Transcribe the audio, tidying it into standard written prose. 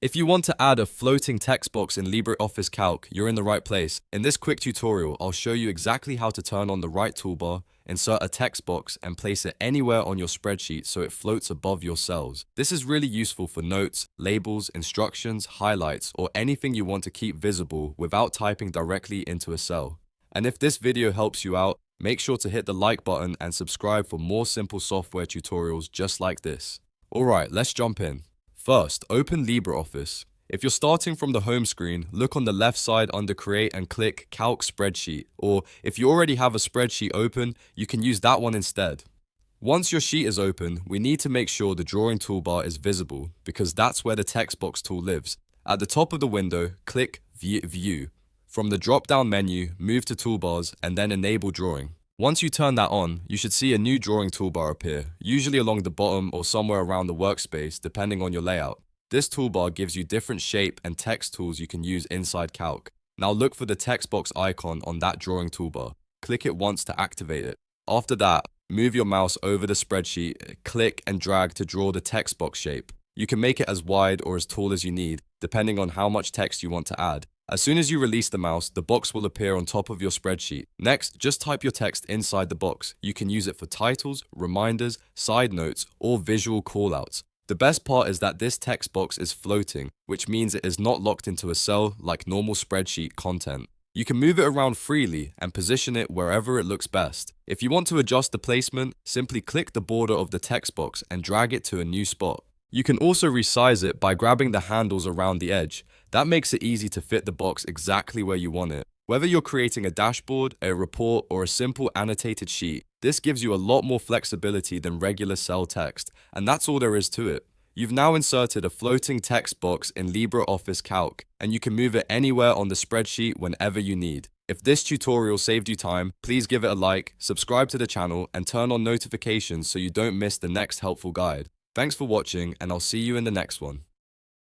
If you want to add a floating text box in LibreOffice Calc, you're in the right place. In this quick tutorial, I'll show you exactly how to turn on the right toolbar, insert a text box, and place it anywhere on your spreadsheet so it floats above your cells. This is really useful for notes, labels, instructions, highlights, or anything you want to keep visible without typing directly into a cell. And if this video helps you out, make sure to hit the like button and subscribe for more simple software tutorials just like this. Alright, let's jump in. First, open LibreOffice. If you're starting from the home screen, look on the left side under Create and click Calc Spreadsheet, or if you already have a spreadsheet open, you can use that one instead. Once your sheet is open, we need to make sure the drawing toolbar is visible, because that's where the text box tool lives. At the top of the window, click View. From the drop-down menu, move to Toolbars and then Enable Drawing. Once you turn that on, you should see a new drawing toolbar appear, usually along the bottom or somewhere around the workspace, depending on your layout. This toolbar gives you different shape and text tools you can use inside Calc. Now look for the text box icon on that drawing toolbar. Click it once to activate it. After that, move your mouse over the spreadsheet, click and drag to draw the text box shape. You can make it as wide or as tall as you need, depending on how much text you want to add. As soon as you release the mouse, the box will appear on top of your spreadsheet. Next, just type your text inside the box. You can use it for titles, reminders, side notes, or visual callouts. The best part is that this text box is floating, which means it is not locked into a cell like normal spreadsheet content. You can move it around freely and position it wherever it looks best. If you want to adjust the placement, simply click the border of the text box and drag it to a new spot. You can also resize it by grabbing the handles around the edge. That makes it easy to fit the box exactly where you want it. Whether you're creating a dashboard, a report, or a simple annotated sheet, this gives you a lot more flexibility than regular cell text, and that's all there is to it. You've now inserted a floating text box in LibreOffice Calc, and you can move it anywhere on the spreadsheet whenever you need. If this tutorial saved you time, please give it a like, subscribe to the channel, and turn on notifications so you don't miss the next helpful guide. Thanks for watching, and I'll see you in the next one.